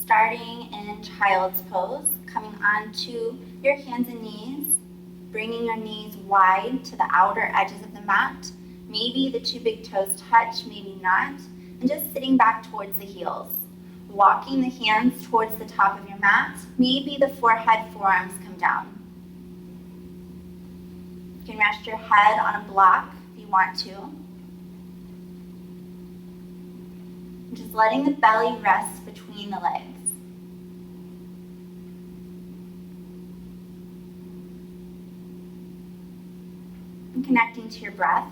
Starting in child's pose, coming onto your hands and knees, bringing your knees wide to the outer edges of the mat. Maybe the two big toes touch, maybe not, and just sitting back towards the heels. Walking the hands towards the top of your mat, maybe the forehead, forearms come down. You can rest your head on a block if you want to. And just letting the belly rest between the legs. And connecting to your breath.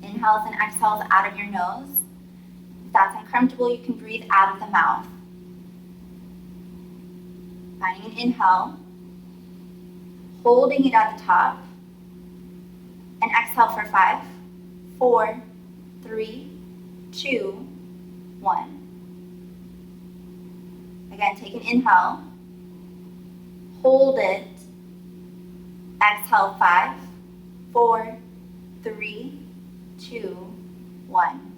Inhales and exhales out of your nose. If that's uncomfortable, you can breathe out of the mouth. Finding an inhale, holding it at the top, and exhale for 5, 4, 3, 2, 1. Again, take an inhale, hold it, exhale 5, 4, 3, 2, 1.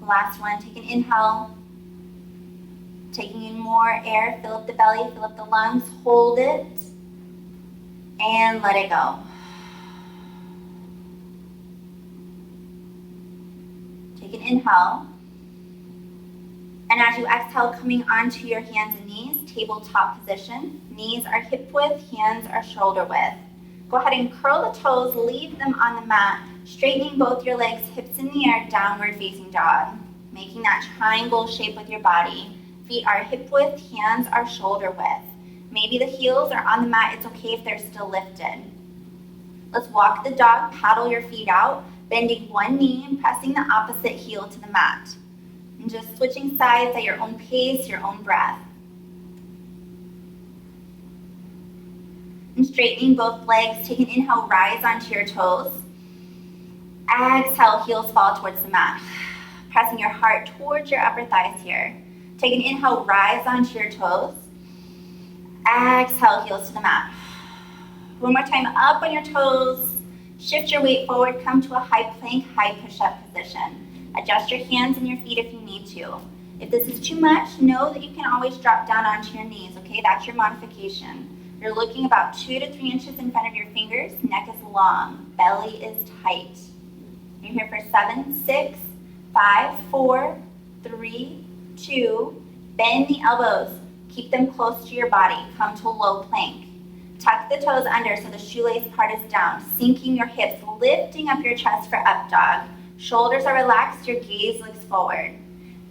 Last one, take an inhale, taking in more air, fill up the belly, fill up the lungs, hold it, and let it go. Take an inhale. And as you exhale, coming onto your hands and knees, tabletop position. Knees are hip width, hands are shoulder width. Go ahead and curl the toes, leave them on the mat, straightening both your legs, hips in the air, downward facing dog. Making that triangle shape with your body. Feet are hip width, hands are shoulder width. Maybe the heels are on the mat, it's okay if they're still lifted. Let's walk the dog, paddle your feet out, bending one knee and pressing the opposite heel to the mat. And just switching sides at your own pace, your own breath. And straightening both legs, take an inhale, rise onto your toes. Exhale, heels fall towards the mat. Pressing your heart towards your upper thighs here. Take an inhale, rise onto your toes. Exhale, heels to the mat. One more time, up on your toes. Shift your weight forward, come to a high plank, high push-up position. Adjust your hands and your feet if you need to. If this is too much, know that you can always drop down onto your knees, okay? That's your modification. You're looking about 2 to 3 inches in front of your fingers. Neck is long, belly is tight. You're here for 7, 6, 5, 4, 3, 2. Bend the elbows. Keep them close to your body. Come to a low plank. Tuck the toes under so the shoelace part is down. Sinking your hips, lifting up your chest for up dog. Shoulders are relaxed, your gaze looks forward.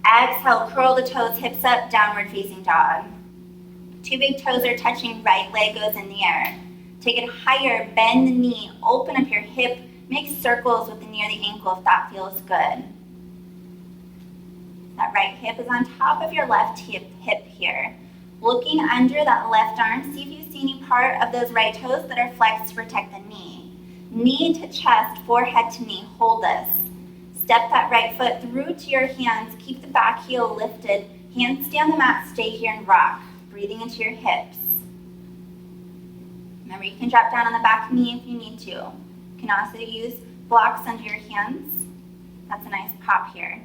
Exhale, curl the toes, hips up, downward facing dog. 2 big toes are touching, right leg goes in the air. Take it higher, bend the knee, open up your hip, make circles with the knee or the ankle if that feels good. That right hip is on top of your left hip here. Looking under that left arm, see if you see any part of those right toes that are flexed to protect the knee. Knee to chest, forehead to knee, hold this. Step that right foot through to your hands, keep the back heel lifted, hands stay on the mat, stay here and rock, breathing into your hips. Remember, you can drop down on the back knee if you need to. You can also use blocks under your hands. That's a nice pop here.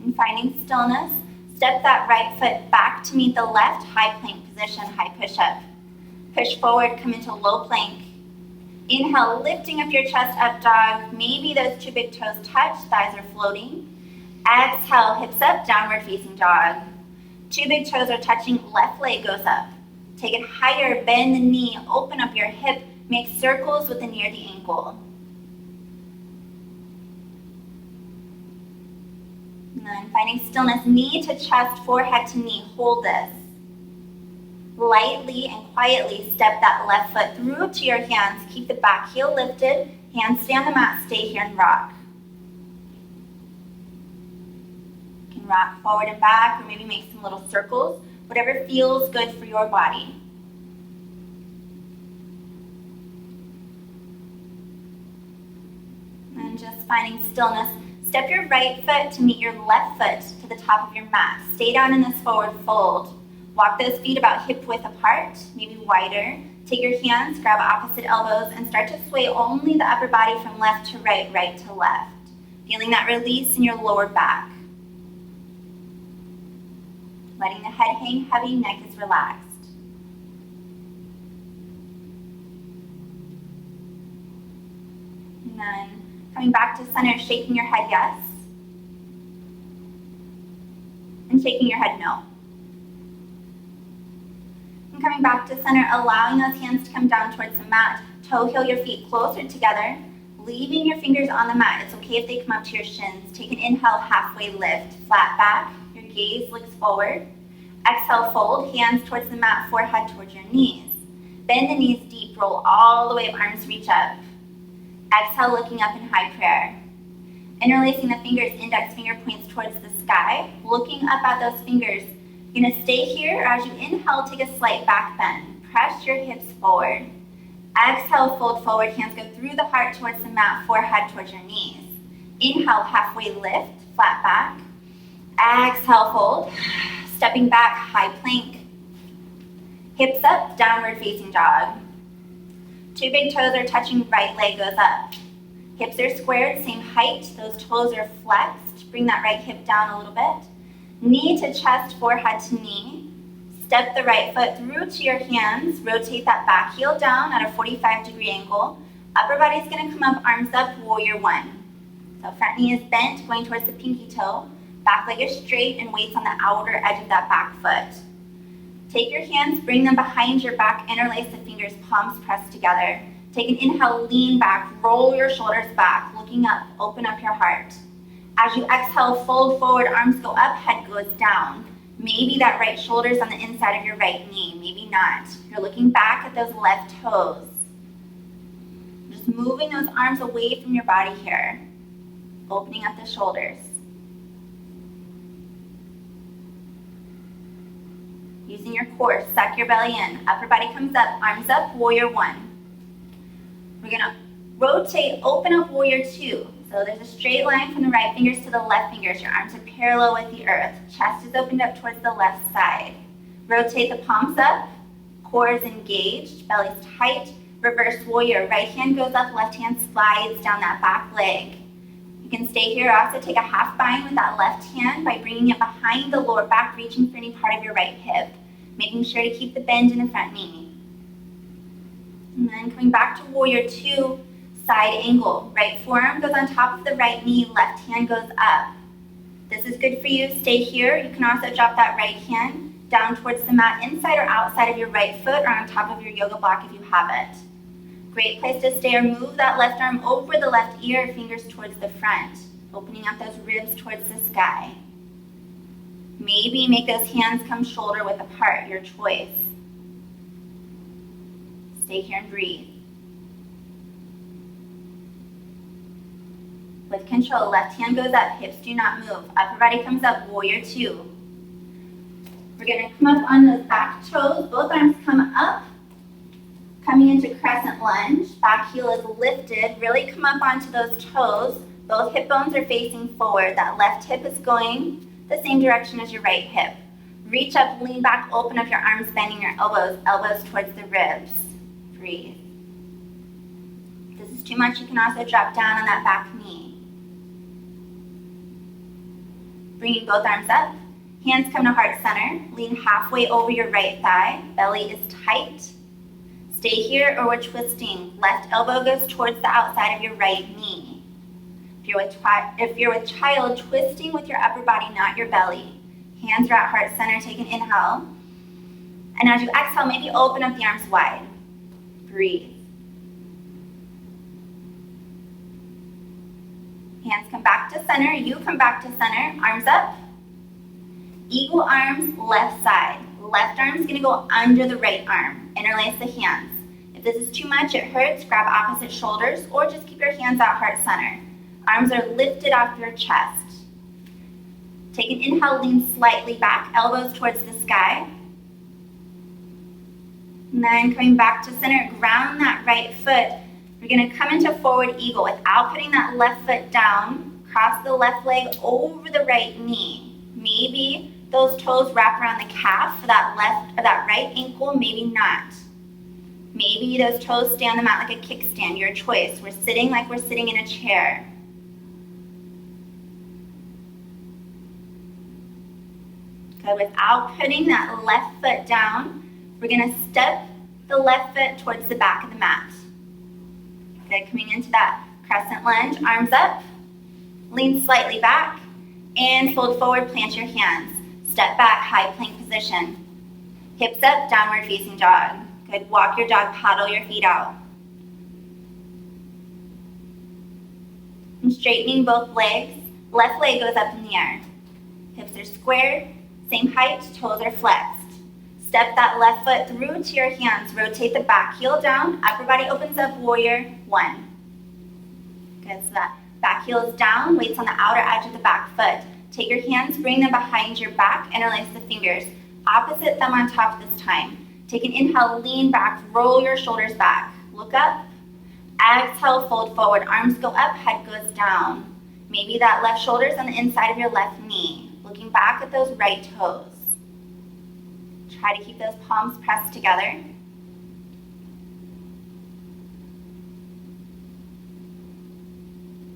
And finding stillness, step that right foot back to meet the left, high plank position, high push-up. Push forward, come into low plank. Inhale, lifting up your chest, up dog. Maybe those 2 big toes touch, thighs are floating. Exhale, hips up, downward facing dog. 2 big toes are touching, left leg goes up. Take it higher, bend the knee, open up your hip, make circles with the knee or the ankle. And then finding stillness, knee to chest, forehead to knee, hold this. Lightly and quietly step that left foot through to your hands, keep the back heel lifted, hands stay on the mat, stay here and rock. You can rock forward and back or maybe make some little circles, whatever feels good for your body. And just finding stillness. Step your right foot to meet your left foot to the top of your mat. Stay down in this forward fold. Walk those feet about hip width apart, maybe wider. Take your hands, grab opposite elbows, and start to sway only the upper body from left to right, right to left. Feeling that release in your lower back. Letting the head hang heavy, neck is relaxed. And then coming back to center, shaking your head yes. And shaking your head no. And coming back to center, allowing those hands to come down towards the mat. Toe heel your feet closer together. Leaving your fingers on the mat. It's okay if they come up to your shins. Take an inhale, halfway lift. Flat back. Your gaze looks forward. Exhale, fold. Hands towards the mat, forehead towards your knees. Bend the knees deep. Roll all the way up. Arms reach up. Exhale, looking up in high prayer. Interlacing the fingers, index finger points towards the sky. Looking up at those fingers. You're going to stay here. As you inhale, take a slight back bend. Press your hips forward. Exhale, fold forward. Hands go through the heart towards the mat, forehead towards your knees. Inhale, halfway lift, flat back. Exhale, fold. Stepping back, high plank. Hips up, downward facing dog. Two big toes are touching, right leg goes up. Hips are squared, same height. Those toes are flexed. Bring that right hip down a little bit. Knee to chest, forehead to knee. Step the right foot through to your hands. Rotate that back heel down at a 45-degree angle. Upper body's gonna come up, arms up, warrior one. So front knee is bent, going towards the pinky toe. Back leg is straight and weights on the outer edge of that back foot. Take your hands, bring them behind your back, interlace the fingers, palms pressed together. Take an inhale, lean back, roll your shoulders back, looking up, open up your heart. As you exhale, fold forward, arms go up, head goes down. Maybe that right shoulder's on the inside of your right knee, maybe not. You're looking back at those left toes. Just moving those arms away from your body here. Opening up the shoulders. Using your core, suck your belly in. Upper body comes up, arms up, warrior one. We're gonna rotate, open up warrior two. So there's a straight line from the right fingers to the left fingers. Your arms are parallel with the earth. Chest is opened up towards the left side. Rotate the palms up. Core is engaged. Belly's tight. Reverse warrior. Right hand goes up. Left hand slides down that back leg. You can stay here. Also take a half bind with that left hand by bringing it behind the lower back, reaching for any part of your right hip. Making sure to keep the bend in the front knee. And then coming back to warrior two. Side angle. Right forearm goes on top of the right knee, left hand goes up. This is good for you. Stay here. You can also drop that right hand down towards the mat, inside or outside of your right foot or on top of your yoga block if you have it. Great place to stay, or move that left arm over the left ear, fingers towards the front, opening up those ribs towards the sky. Maybe make those hands come shoulder width apart, your choice. Stay here and breathe. With control, left hand goes up, hips do not move. Upper body comes up, warrior two. We're gonna come up on those back toes. Both arms come up, coming into crescent lunge. Back heel is lifted. Really come up onto those toes. Both hip bones are facing forward. That left hip is going the same direction as your right hip. Reach up, lean back, open up your arms, bending your elbows, elbows towards the ribs. Breathe. If this is too much, you can also drop down on that back knee. Bringing both arms up, hands come to heart center, lean halfway over your right thigh, belly is tight. Stay here or we're twisting. Left elbow goes towards the outside of your right knee. If you're with child, twisting with your upper body, not your belly. Hands are at heart center, take an inhale. And as you exhale, maybe open up the arms wide. Breathe. Hands come back to center, you come back to center, arms up. Eagle arms, left side. Left arm's gonna go under the right arm. Interlace the hands. If this is too much, it hurts, grab opposite shoulders or just keep your hands at heart center. Arms are lifted off your chest. Take an inhale, lean slightly back, elbows towards the sky. And then coming back to center, ground that right foot. We're gonna come into forward eagle without putting that left foot down. Cross the left leg over the right knee. Maybe those toes wrap around the calf for that left or that right ankle, maybe not. Maybe those toes stay on the mat like a kickstand, your choice. We're sitting like we're sitting in a chair. Good, without putting that left foot down, we're gonna step the left foot towards the back of the mat. Good, coming into that crescent lunge, arms up, lean slightly back, and fold forward, plant your hands. Step back, high plank position. Hips up, downward facing dog. Good, walk your dog, paddle your feet out. And straightening both legs, left leg goes up in the air. Hips are squared, same height, toes are flexed. Step that left foot through to your hands, rotate the back heel down, upper body opens up, warrior one. Good, so that back heel is down, weights on the outer edge of the back foot. Take your hands, bring them behind your back, interlace the fingers. Opposite thumb on top this time. Take an inhale, lean back, roll your shoulders back. Look up. Exhale, fold forward. Arms go up, head goes down. Maybe that left shoulder is on the inside of your left knee. Looking back at those right toes. Try to keep those palms pressed together.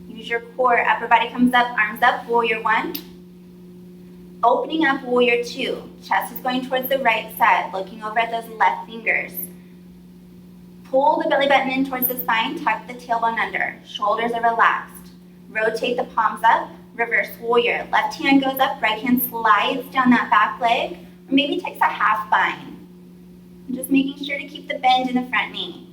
Use your core. Upper body comes up, arms up, warrior one. Opening up, warrior two. Chest is going towards the right side, looking over at those left fingers. Pull the belly button in towards the spine, tuck the tailbone under. Shoulders are relaxed. Rotate the palms up, reverse warrior. Left hand goes up, right hand slides down that back leg, or maybe takes a half bind. And just making sure to keep the bend in the front knee.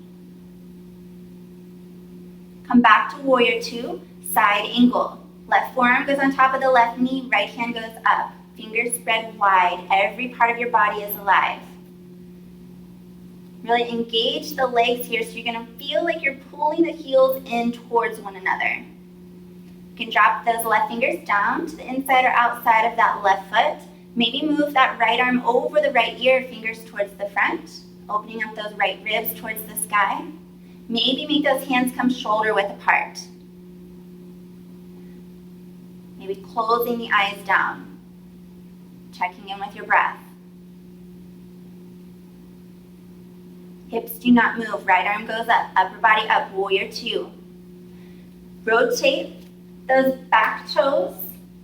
Come back to warrior two, side angle. Left forearm goes on top of the left knee, right hand goes up. Fingers spread wide. Every part of your body is alive. Really engage the legs here so you're going to feel like you're pulling the heels in towards one another. You can drop those left fingers down to the inside or outside of that left foot. Maybe move that right arm over the right ear, fingers towards the front, opening up those right ribs towards the sky. Maybe make those hands come shoulder width apart. Maybe closing the eyes down, checking in with your breath. Hips do not move, right arm goes up, upper body up, warrior two. Rotate those back toes,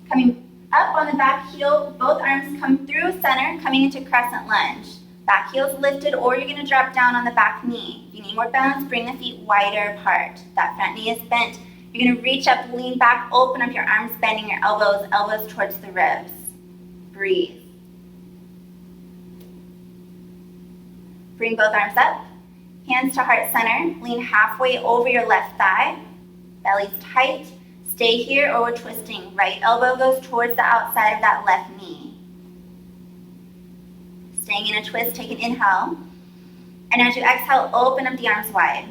coming up on the back heel, both arms come through center, coming into crescent lunge. Back heel's lifted, or you're gonna drop down on the back knee. If you need more balance, bring the feet wider apart. That front knee is bent. You're gonna reach up, lean back, open up your arms, bending your elbows, elbows towards the ribs. Breathe. Bring both arms up, hands to heart center, lean halfway over your left thigh, belly's tight, stay here or we're twisting. Right elbow goes towards the outside of that left knee. Staying in a twist, take an inhale, and as you exhale, open up the arms wide.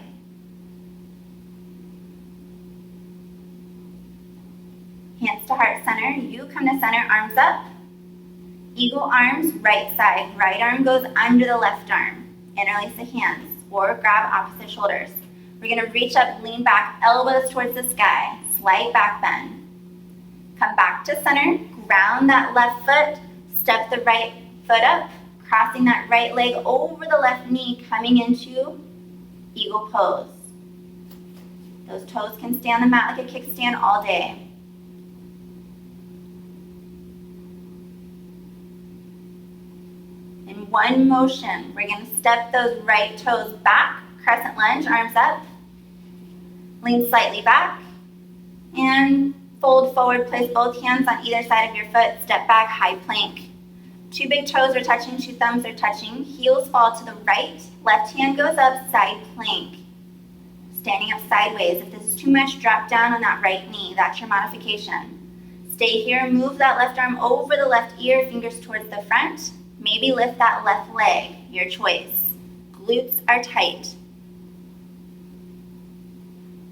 Hands to heart center, you come to center, arms up. Eagle arms, right side. Right arm goes under the left arm. Interlace the hands or grab opposite shoulders. We're gonna reach up, lean back, elbows towards the sky. Slight back bend. Come back to center, ground that left foot, step the right foot up, crossing that right leg over the left knee, coming into eagle pose. Those toes can stay on the mat like a kickstand all day. In one motion, we're going to step those right toes back, crescent lunge, arms up, lean slightly back, and fold forward, place both hands on either side of your foot, step back, high plank. Two big toes are touching, two thumbs are touching, heels fall to the right, left hand goes up, side plank. Standing up sideways. If this is too much, drop down on that right knee, that's your modification. Stay here, move that left arm over the left ear, fingers towards the front. Maybe lift that left leg, your choice. Glutes are tight.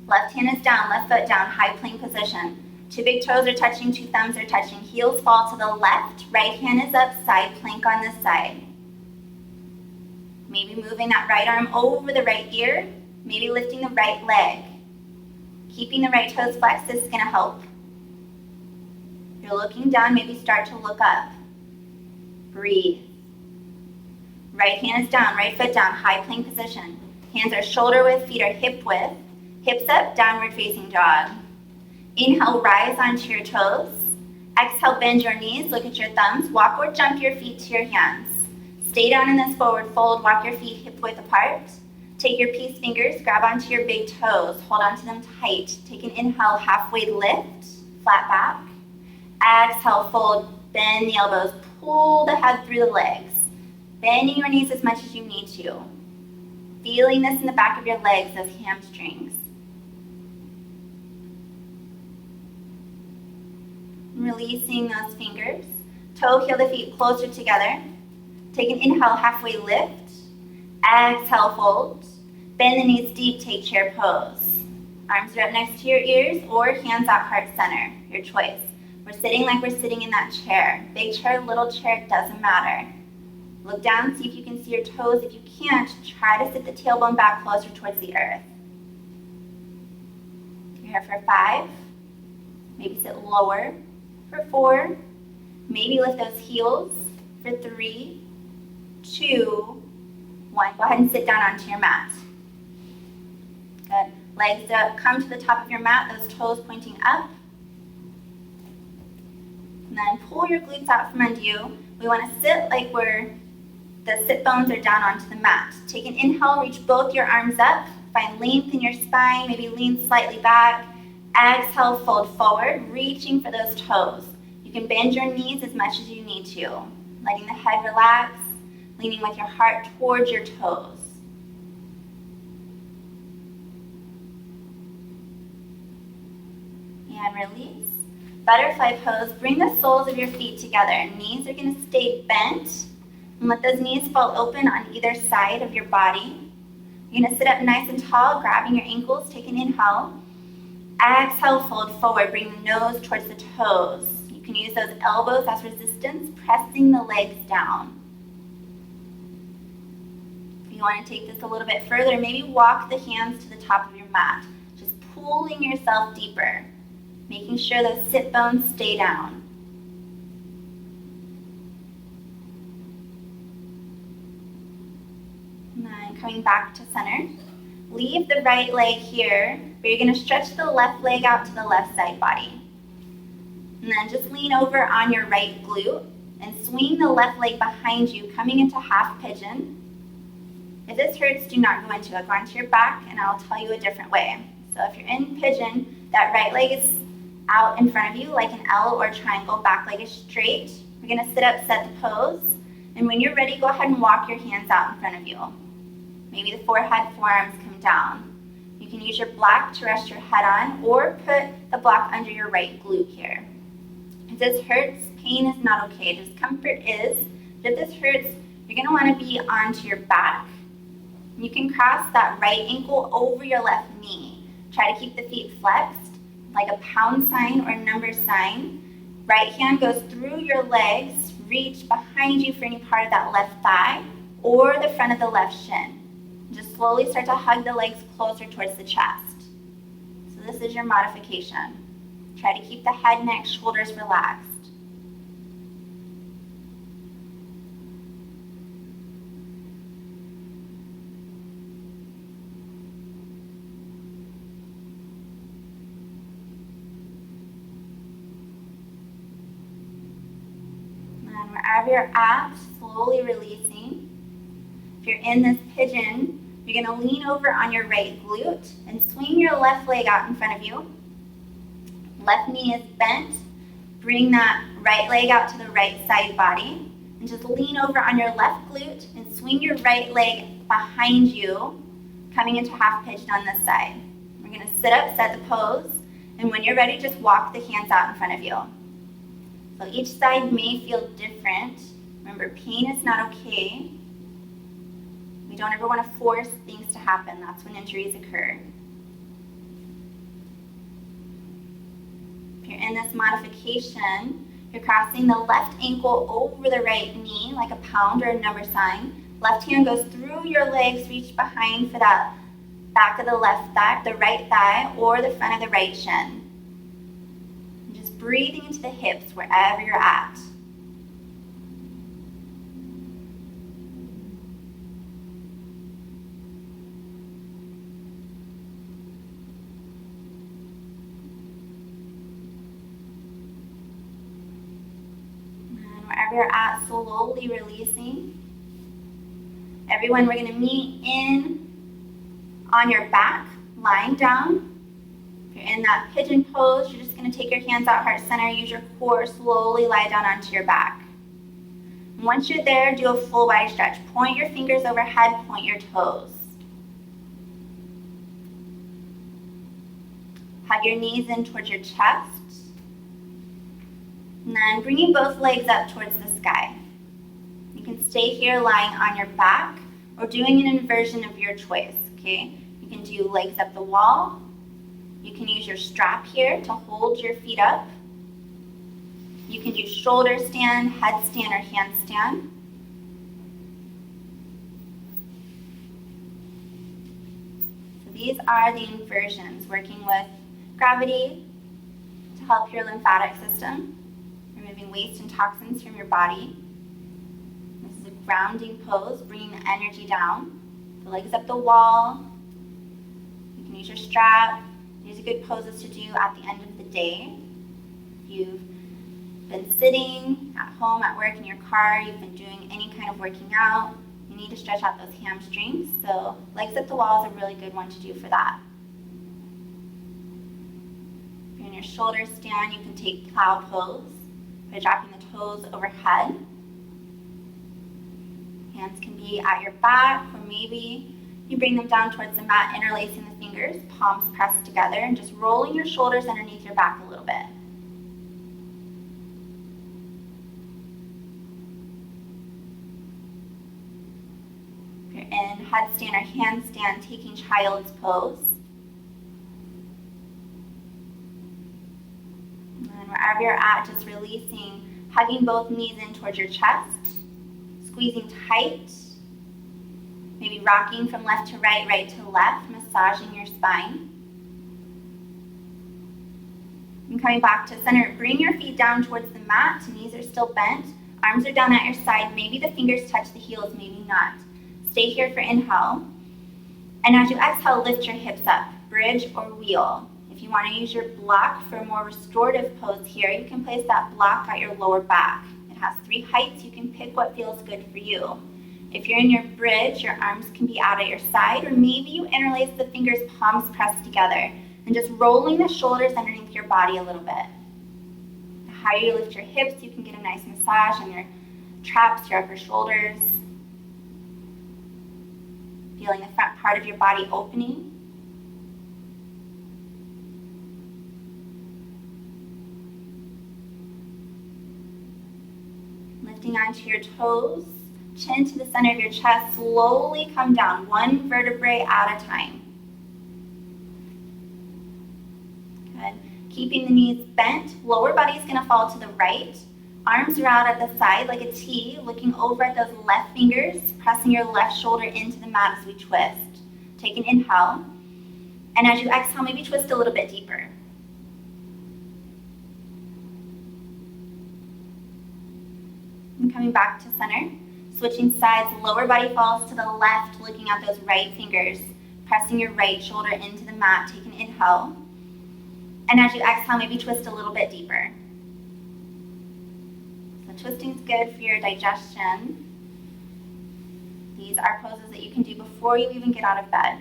Left hand is down, left foot down, high plank position. Two big toes are touching, two thumbs are touching. Heels fall to the left, right hand is up, side plank on this side. Maybe moving that right arm over the right ear, maybe lifting the right leg. Keeping the right toes flexed, this is gonna help. You're looking down, maybe start to look up. Breathe. Right hand is down, right foot down, high plank position. Hands are shoulder width, feet are hip width. Hips up, downward facing dog. Inhale, rise onto your toes. Exhale, bend your knees, look at your thumbs. Walk or jump your feet to your hands. Stay down in this forward fold, walk your feet hip width apart. Take your peace fingers, grab onto your big toes, hold onto them tight. Take an inhale, halfway lift, flat back. Exhale, fold, bend the elbows, pull the head through the legs. Bending your knees as much as you need to. Feeling this in the back of your legs, those hamstrings. Releasing those fingers. Toe, heel the feet closer together. Take an inhale, halfway lift. Exhale, fold. Bend the knees deep, take chair pose. Arms are up next to your ears or hands at heart center, your choice. We're sitting like we're sitting in that chair. Big chair, little chair, doesn't matter. Look down, see if you can see your toes. If you can't, try to sit the tailbone back closer towards the earth. You're here for 5. Maybe sit lower for 4. Maybe lift those heels for 3, 2, 1. Go ahead and sit down onto your mat. Good. Legs up, come to the top of your mat, those toes pointing up. And then pull your glutes out from under you. We want to sit like the sit bones are down onto the mat. Take an inhale, reach both your arms up. Find length in your spine, maybe lean slightly back. Exhale, fold forward, reaching for those toes. You can bend your knees as much as you need to. Letting the head relax, leaning with your heart towards your toes. And release. Butterfly pose, bring the soles of your feet together. Knees are going to stay bent. And let those knees fall open on either side of your body. You're going to sit up nice and tall, grabbing your ankles. Take an inhale. Exhale, fold forward. Bring the nose towards the toes. You can use those elbows as resistance, pressing the legs down. If you want to take this a little bit further, maybe walk the hands to the top of your mat. Just pulling yourself deeper, making sure those sit bones stay down. And then coming back to center. Leave the right leg here, but you're going to stretch the left leg out to the left side body. And then just lean over on your right glute and swing the left leg behind you, coming into half pigeon. If this hurts, do not go into it. Go onto your back, and I'll tell you a different way. So if you're in pigeon, that right leg is out in front of you like an L or triangle, back leg is straight. We're going to sit up, set the pose. And when you're ready, go ahead and walk your hands out in front of you. Maybe the forehead, forearms come down. You can use your block to rest your head on or put the block under your right glute here. If this hurts, pain is not okay. Discomfort is. But if this hurts, you're going to want to be onto your back. You can cross that right ankle over your left knee. Try to keep the feet flexed like a pound sign or number sign. Right hand goes through your legs. Reach behind you for any part of that left thigh or the front of the left shin. Just slowly start to hug the legs closer towards the chest. So this is your modification. Try to keep the head, neck, shoulders relaxed. And wherever you're at, slowly releasing. If you're in this pigeon, you're going to lean over on your right glute and swing your left leg out in front of you. Left knee is bent. Bring that right leg out to the right side body. And just lean over on your left glute and swing your right leg behind you, coming into half pigeon on this side. We're going to sit up, set the pose. And when you're ready, just walk the hands out in front of you. So each side may feel different. Remember, pain is not okay. We don't ever want to force things to happen. That's when injuries occur. If you're in this modification, you're crossing the left ankle over the right knee like a pound or a number sign. Left hand goes through your legs, reach behind for that back of the left thigh, the right thigh, or the front of the right shin. And just breathing into the hips wherever you're at. wherever you're at, slowly releasing. Everyone, we're gonna meet in on your back, lying down. If you're in that pigeon pose, you're just gonna take your hands out heart center, use your core, slowly lie down onto your back. Once you're there, do a full body stretch. Point your fingers overhead, point your toes. Hug your knees in towards your chest. And then bringing both legs up towards the sky. You can stay here lying on your back or doing an inversion of your choice, okay? You can do legs up the wall. You can use your strap here to hold your feet up. You can do shoulder stand, headstand, or handstand. So these are the inversions, working with gravity to help your lymphatic system, removing waste and toxins from your body. This is a grounding pose, bringing the energy down. The legs up the wall. You can use your strap. These are good poses to do at the end of the day. If you've been sitting at home, at work, in your car, you've been doing any kind of working out, you need to stretch out those hamstrings. So legs up the wall is a really good one to do for that. If you're in your shoulder stand, you can take plow pose by dropping the toes overhead. Hands can be at your back, or maybe you bring them down towards the mat, interlacing the fingers, palms pressed together, and just rolling your shoulders underneath your back a little bit. If you're in headstand or handstand, taking child's pose. And wherever you're at, just releasing, hugging both knees in towards your chest, squeezing tight, maybe rocking from left to right, right to left, massaging your spine. And coming back to center, bring your feet down towards the mat, knees are still bent, arms are down at your side, maybe the fingers touch the heels, maybe not. Stay here for inhale. And as you exhale, lift your hips up, bridge or wheel. If you want to use your block for a more restorative pose here, you can place that block at your lower back. It has 3 heights, you can pick what feels good for you. If you're in your bridge, your arms can be out at your side, or maybe you interlace the fingers, palms pressed together, and just rolling the shoulders underneath your body a little bit. The higher you lift your hips, you can get a nice massage on your traps, your upper shoulders. Feeling the front part of your body opening. Lifting onto your toes. Chin to the center of your chest, slowly come down, one vertebrae at a time. Good. Keeping the knees bent, lower body is going to fall to the right. Arms are out at the side like a T, looking over at those left fingers, pressing your left shoulder into the mat as we twist. Take an inhale. And as you exhale, maybe twist a little bit deeper. And coming back to center. Switching sides, lower body falls to the left, looking at those right fingers, pressing your right shoulder into the mat. Take an inhale. And as you exhale, maybe twist a little bit deeper. So twisting is good for your digestion. These are poses that you can do before you even get out of bed.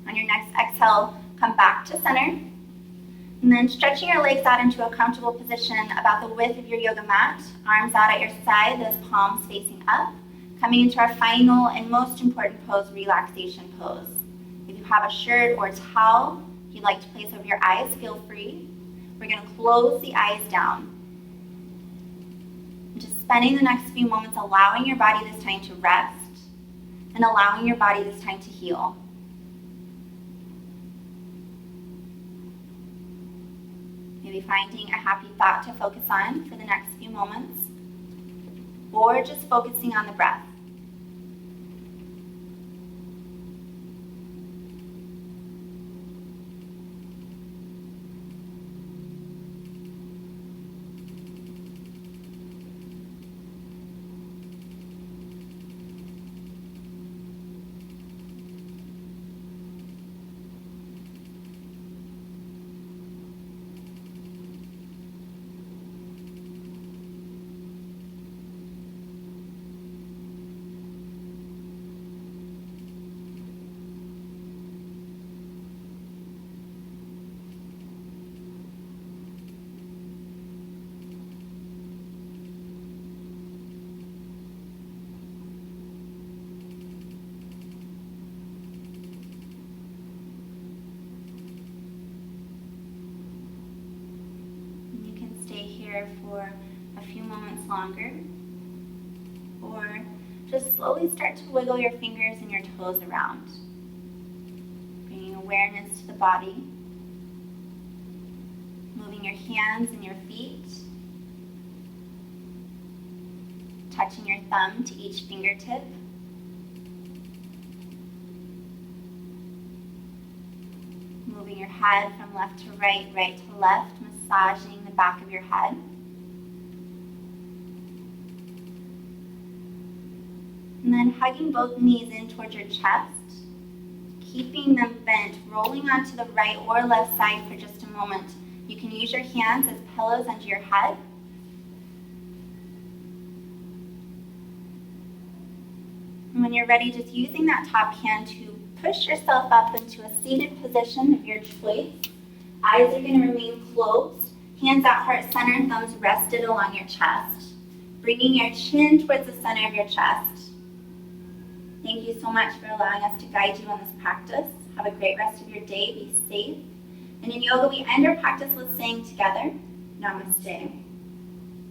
On your next exhale, come back to center. And then stretching your legs out into a comfortable position about the width of your yoga mat, arms out at your side, those palms facing up, coming into our final and most important pose, relaxation pose. If you have a shirt or a towel you'd like to place over your eyes, feel free. We're going to close the eyes down. And just spending the next few moments allowing your body this time to rest and allowing your body this time to heal. Maybe finding a happy thought to focus on for the next few moments, or just focusing on the breath. here for a few moments longer. Or just slowly start to wiggle your fingers and your toes around, bringing awareness to the body, moving your hands and your feet, touching your thumb to each fingertip. Moving your head from left to right, right to left, massaging the back of your head. And then hugging both knees in towards your chest, keeping them bent, rolling onto the right or left side for just a moment. You can use your hands as pillows under your head. And when you're ready, just using that top hand to push yourself up into a seated position of your choice. Eyes are going to remain closed. Hands at heart center, thumbs rested along your chest. Bringing your chin towards the center of your chest. Thank you so much for allowing us to guide you on this practice. Have a great rest of your day. Be safe. And in yoga, we end our practice with saying together, Namaste.